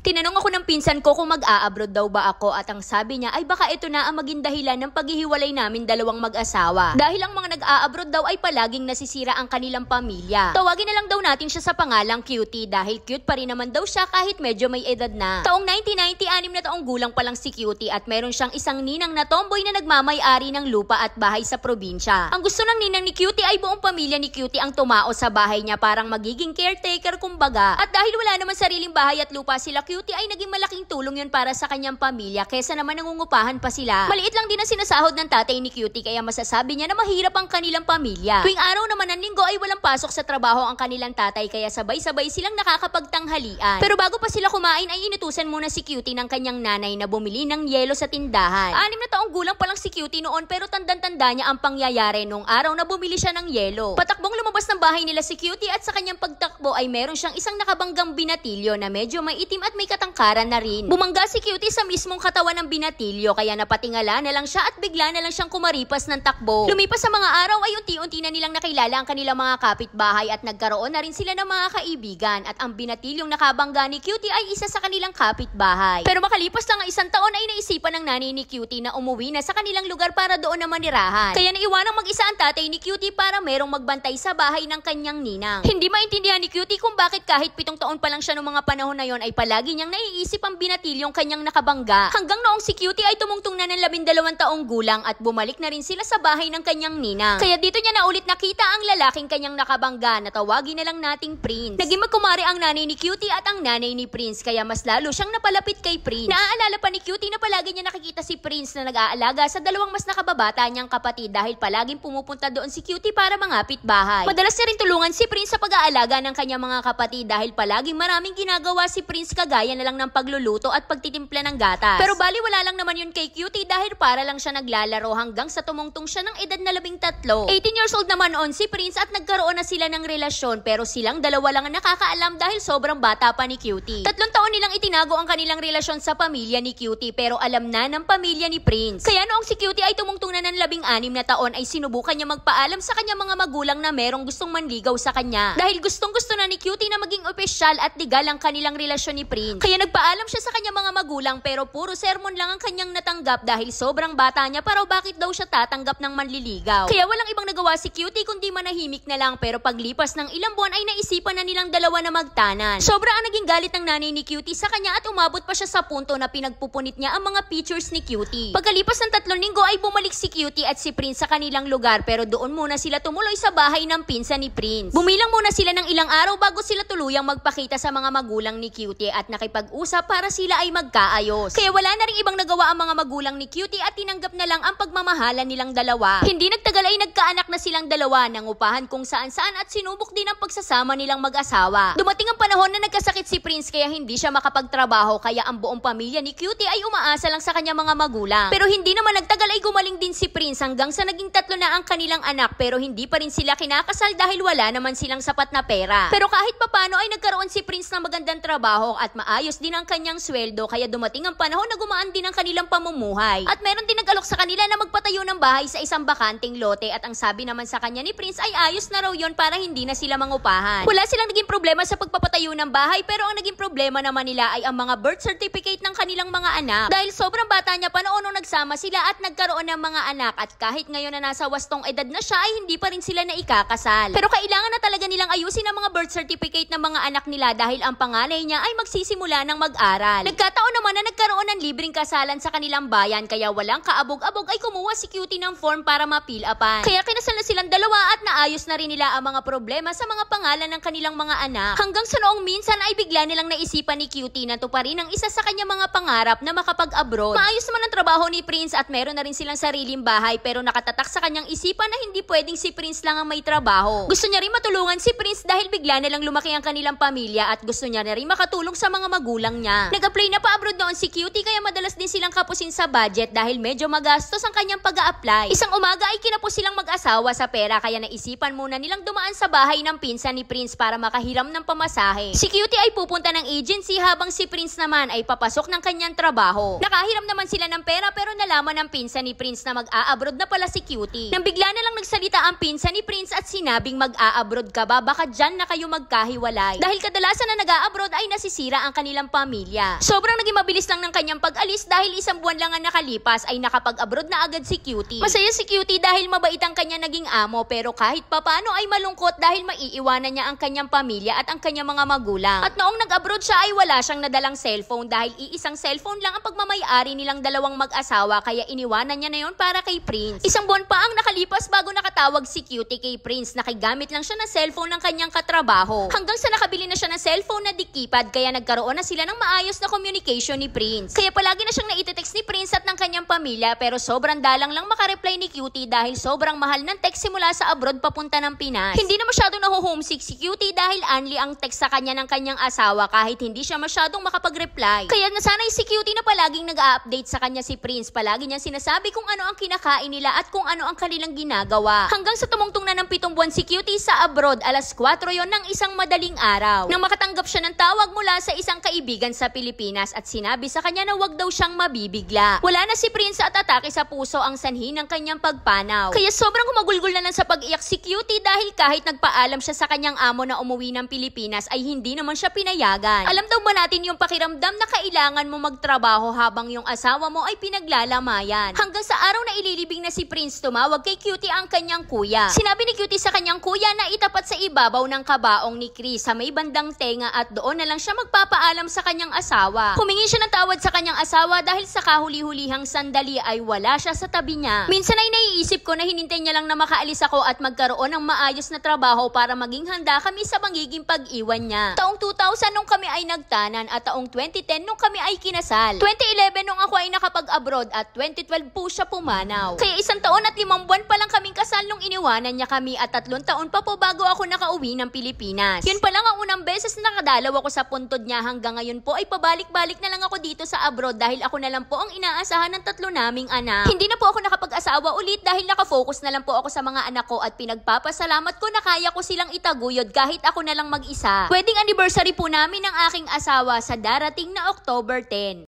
Tinanong ako ng pinsan ko kung mag-a-abroad daw ba ako at ang sabi niya ay baka ito na ang maging dahilan ng paghihiwalay namin dalawang mag-asawa. Dahil ang mga nag-a-abroad daw ay palaging nasisira ang kanilang pamilya. Tawagin na lang daw natin siya sa pangalang Cutie dahil cute pa rin naman daw siya kahit medyo may edad na. Taong 1990, 6 na taong gulang pa lang si Cutie at meron siyang isang ninang na tomboy na nagmamay-ari ng lupa at bahay sa probinsya. Ang gusto ng ninang ni Cutie ay buong pamilya ni Cutie ang tumao sa bahay niya parang magiging caretaker kumbaga. At dahil wala naman sariling bahay at lupa sila Cutie ay naging malaking tulong yun para sa kanyang pamilya kesa naman nangungupahan pa sila. Maliit lang din ang sinasahod ng tatay ni Cutie kaya masasabi niya na mahirap ang kanilang pamilya. Tuwing araw naman ng linggo ay walang pasok sa trabaho ang kanilang tatay kaya sabay-sabay silang nakakapagtanghalian. Pero bago pa sila kumain ay inutusan muna si Cutie ng kanyang nanay na bumili ng yelo sa tindahan. 6 na taong gulang pa lang si Cutie noon pero tandang-tanda niya ang pangyayari nung araw na bumili siya ng yelo. Patakbong lumabas ng bahay nila si Cutie at sa kanyang pagtakbo ay meron siyang isang nakabanggang binatilyo na medyo maitim at may katangkaran na rin. Bumangga si Cutie sa mismong katawan ng binatilyo kaya napatingala na lang siya at bigla na lang siyang kumaripas ng takbo. Lumipas sa mga araw ay unti-unti na nilang nakilala ang kanilang mga kapitbahay at nagkaroon na rin sila ng mga kaibigan at ang binatilyong nakabangga ni Cutie ay isa sa kanilang kapitbahay. Pero makalipas lang ang isang taon ay naisipan ng nanay ni Cutie na umuwi na sa kanilang lugar para doon na manirahan. Kaya naiwanang mag-isa ang tatay ni Cutie para merong magbantay sa bahay ng kanyang ninang. Hindi maintindihan ni Cutie kung bakit kahit 7 taon pa lang siya noong mga panahon na yon ay palagi niyang naiisip ang binatilyong kanyang nakabangga. Hanggang noong si Cutie ay tumungtong na ng 12 taong gulang at bumalik na rin sila sa bahay ng kanyang ninang. Kaya dito niya na ulit nakita ang lalaking kanyang nakabangga na tawagin na lang nating Prince. Naging magkumari ang nanay ni Cutie at ang nanay ni Prince kaya mas lalo siyang napalapit kay Prince. Naaalala pa ni Cutie na palagi niya nakikita si Prince na nag-aalaga sa dalawang mas nakababata niyang kapatid dahil palaging pumupunta doon si Cutie para mangapit bahay. Madalas niya rin tulungan si Prince sa pag-aalaga ng kanyang mga kapatid dahil palaging maraming ginagawa si Prince kagaya na lang ng pagluluto at pagtitimpla ng gatas. Pero bali wala lang naman yun kay Cutie dahil para lang siya naglalaro hanggang sa tumungtong siya ng edad na 13. 18 years old naman on si Prince at nagkaroon na sila ng relasyon pero silang dalawa lang ang nakakaalam dahil sobrang bata pa ni Cutie. 3 taon nilang itinago ang kanilang relasyon sa pamilya ni Cutie pero alam na ng pamilya ni Prince. Kaya noong si Cutie ay tumungtong na ng 16 na taon ay sinubukan niya magpaalam sa kanyang mga magulang na merong gustong manligaw sa kanya. Dahil gustong-gusto na ni Cutie na maging opisyal at legal ang kanilang relasyon ni Prince. Kaya nagpaalam siya sa kanyang mga magulang pero puro sermon lang ang kanyang natanggap dahil sobrang bata niya para bakit daw siya tatanggap ng manliligaw. Kaya walang ibang nagawa si Cutie kundi manahimik na lang pero paglipas ng ilang buwan ay naisipan na nilang dalawa na magtanan. Sobra ang naging galit ng nanay ni Cutie sa kanya at umabot pa siya sa punto na pinagpupunit niya ang mga pictures ni Cutie. Pagkalipas ng 3 linggo ay bumalik si Cutie at si Prince sa kanilang lugar pero doon muna sila tumuloy sa bahay ng pinsan ni Prince. Bumilang muna sila ng ilang araw bago sila tuluyang magpakita sa mga magulang ni Cutie at nakipag-usap para sila ay magkaayos. Kaya wala na ring ibang nagawa ang mga magulang ni Cutie at tinanggap na lang ang pagmamahalan nilang dalawa. Hindi nagtagal ay nagkaanak na silang dalawa, nangupahan kung saan-saan at sinubok din ang pagsasama nilang mag-asawa. Dumating ang panahon na nagkasakit si Prince kaya hindi siya makapagtrabaho kaya ang buong pamilya ni Cutie ay umaasa lang sa kanyang mga magulang. Pero hindi naman nagtagal ay gumaling din si Prince hanggang sa naging 3 na ang kanilang anak pero hindi pa rin sila kinakasal dahil wala naman silang sapat na pera. Pero kahit papano ay nagkaroon si Prince ng magandang trabaho at maayos din ang kanyang sweldo kaya dumating ang panahon na gumaan din ang kanilang pamumuhay. At meron din nag-alok sa kanila na magpatayo ng bahay sa isang bakanting lote at ang sabi naman sa kanya ni Prince ay ayos na raw yon para hindi na sila mangupahan. Wala silang naging problema sa pagpapatayo ng bahay pero ang naging problema naman nila ay ang mga birth certificate ng kanilang mga anak. Dahil sobrang bata niya pa noon nung nagsama sila at nagkaroon ng mga anak at kahit ngayon na nasa wastong edad na siya ay hindi pa rin sila naikakasal. Pero kailangan na talaga nilang ayusin ang mga birth certificate ng mga anak nila dahil ang panganay niya ay magsisimula ng mag-aral. Nagkataon naman na nagkaroon ng libreng kasalan sa kanilang bayan kaya walang kaabog-abog ay kumuha si Cutie ng form para ma-fill-upan. Kaya kinasal na silang dalawa at naayos na rin nila ang mga problema sa mga pangalan ng kanilang mga anak. Hanggang sa noong minsan ay bigla nilang naisipan ni Cutie na tuparin ang isa sa kanyang mga pangarap na makapag-abroad. Maayos naman ang trabaho ni Prince at meron na rin silang sariling bahay pero nakatatak sa kanyang isipan na hindi pwedeng si Prince lang ang may trabaho. Gusto niya rin matulungan si Prince dahil bigla na lang lumaki ang kanilang pamilya at gusto niya na rin makatulong sa mga magulang niya. Nag-apply na pa abroad noon si Cutie kaya madalas din silang kapusin sa budget dahil medyo magastos ang kanyang pag-a-apply. Isang umaga ay kinapos silang mag-asawa sa pera kaya naisipan muna nilang dumaan sa bahay ng pinsan ni Prince para makahiram ng pamasahe. Si Cutie ay pupunta ng agency Cutie habang si Prince naman ay papasok ng kanyang trabaho. Nakahiram naman sila ng pera pero nalaman ng pinsan ni Prince na mag-a-abroad na pala si Cutie. Nang bigla na lang nagsalita ang pinsan ni Prince at sinabing mag-a-abroad ka ba, baka dyan na kayo magkahiwalay. Dahil kadalasan na nag-a-abroad ay nasisira ang kanilang pamilya. Sobrang naging mabilis lang ng kanyang pag-alis dahil 1 buwan lang ang nakalipas ay nakapag-abroad na agad si Cutie. Masaya si Cutie dahil mabait ang kanya naging amo pero kahit papano ay malungkot dahil maiiwanan niya ang kanyang pamilya at ang kanyang mga magulang. At noong nag-abroad siya ay wala siyang nadalang cellphone dahil iisang cellphone lang ang pagmamayari nilang dalawang mag-asawa kaya iniwanan niya na yon para kay Prince. 1 buwan pa ang nakalipas bago nakatawag si Cutie kay Prince. Nakigamit lang siya ng cellphone ng kanyang katrabaho. Hanggang sa nakabili na siya ng cellphone na di keypad kaya nagkaroon na sila ng maayos na communication ni Prince. Kaya palagi na siyang naitetext ni Prince at ng kanyang pamilya pero sobrang dalang lang makareply ni Cutie dahil sobrang mahal ng text simula sa abroad papunta ng Pinas. Hindi na masyadong naho-homesick si Cutie dahil only ang text sa kanya ng kanyang asawa kahit hindi siya masyadong makapag-reply. Kaya nasanay si Cutie na palaging nag-a-update sa kanya si Prince. Palagi niya sinasabi kung ano ang kinakain nila at kung ano ang kanilang ginagawa. Hanggang sa tumungtong na ng 7 buwan si Cutie sa abroad, 4:00 yon ng isang madaling araw. Nang makatanggap siya ng tawag mula sa isang kaibigan sa Pilipinas at sinabi sa kanya na wag daw siyang mabibigla. Wala na si Prince at atake sa puso ang sanhi ng kanyang pagpanaw. Kaya sobrang humagulgol na lang sa pag-iyak si Cutie dahil kahit nagpaalam siya sa kanyang amo na umuwi ng Pilipinas ay hindi naman siya pinayagan. Alam daw ba natin yung pakiramdam na kailangan mo magtrabaho habang yung asawa mo ay pinaglalamayan. Hanggang sa araw na ililibing na si Prince, tumawag kay Cutie ang kanyang kuya. Sinabi ni Cutie sa kanyang kuya na itapat sa ibabaw ng kabaong ni Chris sa may bandang tenga at doon na lang siya magpapaalam sa kanyang asawa. Humingi siya ng tawad sa kanyang asawa dahil sa kahuli-hulihang sandali ay wala siya sa tabi niya. Minsan ay naiisip ko na hinintay niya lang na makaalis ako at magkaroon ng maayos na trabaho para maging handa kami sa magiging pag-iwan niya. Taong 2000 nung kami ay nagtanan at taong 2010 nung kami ay kinasal. 2011 nung ako ay nakapag-abroad at 2012 po siya pumanaw. Kaya 1 taon at 5 buwan pa lang kaming kasal nung iniwanan niya kami at 3 taon pa po bago ako nakauwi ng Pilipinas. Yun pa lang ang unang beses na nakadalaw ako sa puntod niya. Hanggang ngayon po ay pabalik-balik na lang ako dito sa abroad dahil ako na lang po ang inaasahan ng 3 naming anak. Hindi na po ako nakapag-asawa ulit dahil nakafocus na lang po ako sa mga anak ko at pinagpapasalamat ko na kaya ko silang itaguyod kahit ako na lang mag-isa. Wedding anniversary po namin ng aking asawa sa darating na October 10.